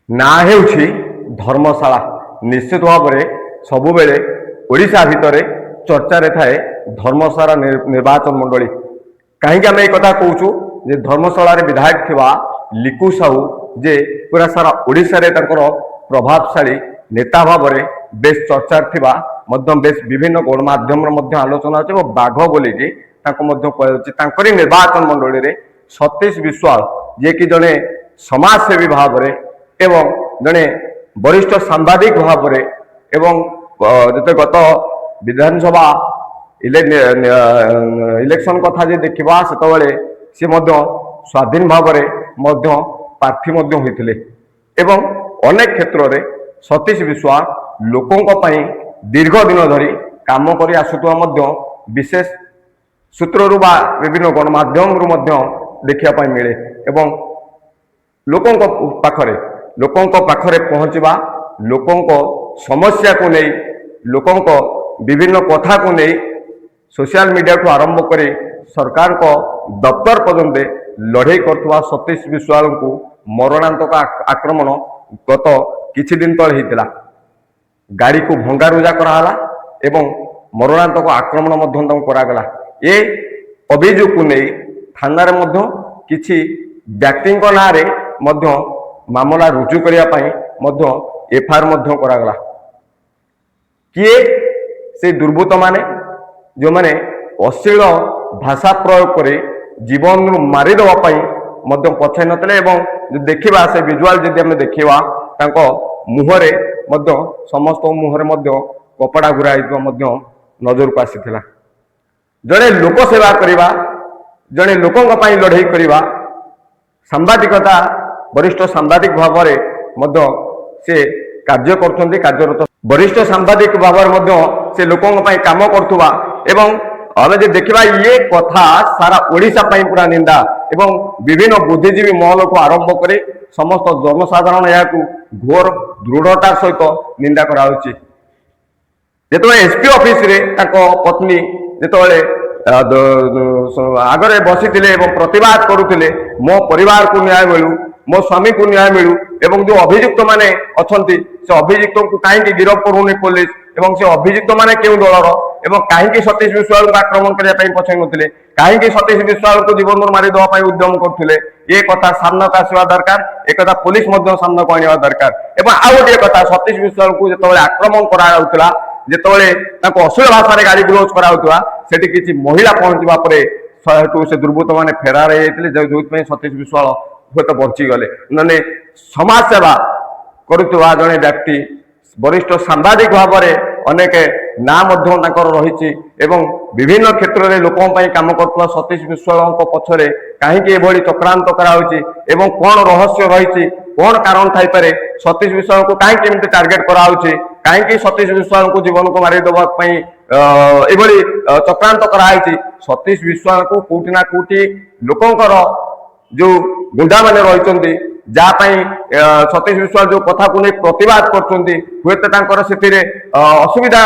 ନା ହେଉଛି ଧର୍ମଶାଳା। ନିଶ୍ଚିତ ଭାବରେ ସବୁବେଳେ ଓଡ଼ିଶା ଭିତରେ ଚର୍ଚ୍ଚାରେ ଥାଏ ଧର୍ମଶାଳା ନିର୍ବାଚନ ମଣ୍ଡଳୀ। କାହିଁକି ଆମେ ଏ କଥା କହୁଛୁ ଯେ ଧର୍ମଶାଳାରେ ବିଧାୟକ ଥିବା ଲିକୁ ସାହୁ ଯେ ପୁରା ସାରା ଓଡ଼ିଶାରେ ତାଙ୍କର ପ୍ରଭାବଶାଳୀ ନେତା ଭାବରେ ବେଶ ଚର୍ଚ୍ଚାରେ ଥିବା ମଧ୍ୟ ବେଶ ବିଭିନ୍ନ ଗଣମାଧ୍ୟମର ମଧ୍ୟ ଆଲୋଚନା ଅଛି ଏବଂ ବାଘ ବୋଲିକି ତାଙ୍କୁ ମଧ୍ୟ କୁହାଯାଉଛି। ତାଙ୍କରି ନିର୍ବାଚନ ମଣ୍ଡଳୀରେ ସତୀଶ ବିଶ୍ୱାଳ ଯିଏକି ଜଣେ ସମାଜସେବୀ ଭାବରେ ଏବଂ ଜଣେ ବରିଷ୍ଠ ସାମ୍ବାଦିକ ଭାବରେ ଏବଂ ଯେତେ ଗତ ବିଧାନସଭା ଇଲେକ୍ସନ କଥା ଯଦି ଦେଖିବା ସେତେବେଳେ ସେ ମଧ୍ୟ ସ୍ୱାଧୀନ ଭାବରେ ମଧ୍ୟ ପ୍ରାର୍ଥୀ ମଧ୍ୟ ହୋଇଥିଲେ ଏବଂ ଅନେକ କ୍ଷେତ୍ରରେ ସତୀଶ ବିଶ୍ୱାଳ ଲୋକଙ୍କ ପାଇଁ ଦୀର୍ଘ ଦିନ ଧରି କାମ କରି ଆସୁଥିବା ମଧ୍ୟ ବିଶେଷ ସୂତ୍ରରୁ ବା ବିଭିନ୍ନ ଗଣମାଧ୍ୟମରୁ ମଧ୍ୟ ଦେଖିବା ପାଇଁ ମିଳେ ଏବଂ ଲୋକଙ୍କ ପାଖରେ ପହଞ୍ଚିବା, ଲୋକଙ୍କ ସମସ୍ୟାକୁ ନେଇ, ଲୋକଙ୍କ ବିଭିନ୍ନ କଥାକୁ ନେଇ सोशल मीडिया को आरंभ कर सरकार को दफ्तर पर्यंत लड़े करथुवा सतीश विश्वाल को मरणांतक आक्रमण गत किछि दिन तले होता। गाड़ी को भंगारुजा कराला एवं मरणांतक आक्रमण मध्य करागला। ये अभियोग को नहीं थाना किछि व्यक्ति ना मामला रुजु करने एफआईआर करागला। किए से दुर्बृत्त माने जो माने अश्लील भाषा प्रयोग कर जीवन मारिदेवाई पछाई नथिले एवं देखा से विजुआल जदि आम देखा मुहरे समस्त मुहरे कपड़ा गुराई नजर को आसीथिला। जड़े लोक सेवा करवा, जड़े लोकों लड़ाई करवा, सांबादिकता वरिष्ठ सांबादिक भाव से कार्य करछन्ती। कार्यरत वरिष्ठ सांबादिक भाव से लोकों काम करथुवा एवं आमे जे देखिबा ये कथा सारा ओडिशा पूरा निंदा एवं विभिन्न बुद्धिजीवी महल को आरंभ करे समस्त जनसाधारण या घोर दृढ़ता सहित निंदा कराउछि। जेतबे एसपी ऑफिस रे ताको पत्नी जेतबे आगरे बसीथिले एवं प्रतिवाद करुथिले मो परिवार को न्याय मिलू, मो स्वामी को न्याय मिलू एवं जो अभियुक्त माने अछंती से अभियुक्त को काहे गिरफ करूनी पुलिस एवं से अभियुक्त माने केउ दलर एवं काहे सतीश विश्वाल को आक्रमण करने पछाई नथिले, काहे सतीश विश्वाल को जीवन मारी देवा उद्यम करथिले। ये कथा सामना को आसवा दरकार, एक कथा पुलिस सामना को आनिबा दरकार। एवं आ गोटे कथा सतीश विश्वाल को जेतबेले आक्रमण करा जाउतला, जेतबेले ताको अश्लील भाषा रे गाड़ी गुलोच करा जाउतला, सेठी किछि महिला पहुंचबा परे से दुर्बृत्त माने फेरार हो जाते जो सतीश विश्वाल हुए तो बची गले। उन्होंने समाज सेवा करुवा जड़े व्यक्ति वरिष्ठ सांबादिक भाव अनेक ना रही विभिन्न क्षेत्र में लोकों काम कर सतीश विश्वाल पछरे कहीं चक्रांत कराई कौन रहस्य रही कौन कारण थाईपे सतीश विश्वाल को कहीं टार्गेट कराऊँच, कहीं सतीश विश्वाल को जीवन को मारिदेवाई ये चक्रांत कराई। सतीश विश्वाल को कोटि ना कोटि लोकंकर जो गुंडा माने रही जहाँपाई सतीश विश्वाल जो कथा को नहीं प्रतिवाद कर असुविधा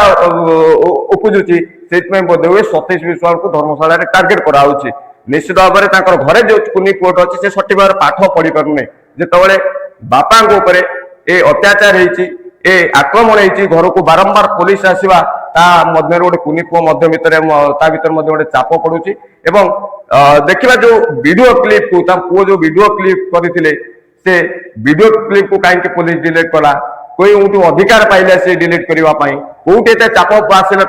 उपजुची से बोधे हुए सतीश विश्वाल को धर्मशाला टार्गेट कराऊँच। निश्चित भाव में घरे जो कुनी कोर्ट अच्छी से सठिक भाव पाठ पढ़ी पारे जिते बापा ये अत्याचार ए आक्रमण होती घर को बारंबार पुलिस आसवा मध्य गोटे कुनी पुओ भितर गोटे चाप पड़ुची एवं देखा जो वीडियो क्लिप को पुओ जो वीडियो क्लिप करते से वीडियो क्लिप को कहीं पुलिस डिलीट कला, कोई उठू अधिकार पाइले से डिलीट करने कौटे चाप आसला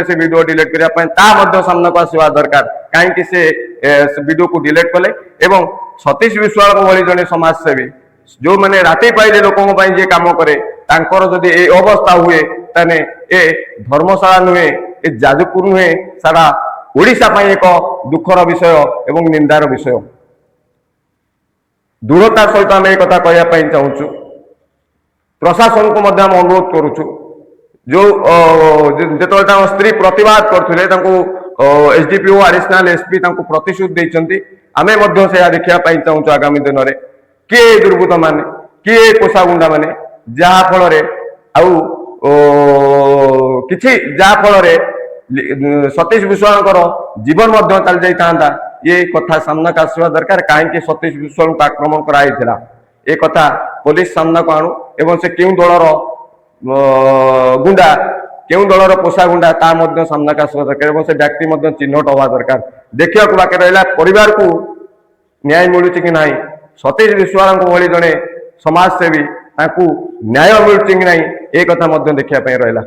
से वीडियो डिलीट करने सामना को आसवा दरकार। कहीं से वीडियो को डिलीट कले एवं सतीश विश्वाल भाई जड़े समाजसेवी जो मैंने राति पाइले लोकों जे काम करे जदि ए अवस्था हुए ताने ए धर्मशाला नुहे ए जाजपुर नुहे सारा ओडिशा पाई एक दुखर विषय एवं निंदार विषय। दृढ़ता सहित आम एक कहवाई चाहूँ प्रशासन को अनुरोध करुचु जो जो स्त्री प्रतिवाद करते एसडीपीओ एडिशनल एसपी प्रतिश्रुति देते आम से देखा चाहूँ आगामी दिन में किए दुर्बृत्त माने किए पोषा गुंडा माने जहाँफल किछि जहाँफल सतीश विश्वाल जीवन चली जाता ये कथा सामना का आसवा दरकार। कहीं सतीश विश्वाल को आक्रमण कराई एक कथा पुलिस सामना को आणु एवं से केउं दलर गुंडा केउं दलर पोषा गुंडा ता मध्य सामना का आसवा दरकार एवं से व्यक्ति मध्य चिन्हट हवा दरकार देखिया बाकी रहा परिवार को न्याय मिलूँ कि ना सतीश विश्वाल भली जड़े समाजसेवी न्याय मिलूँ कि ना एक देखा रहा।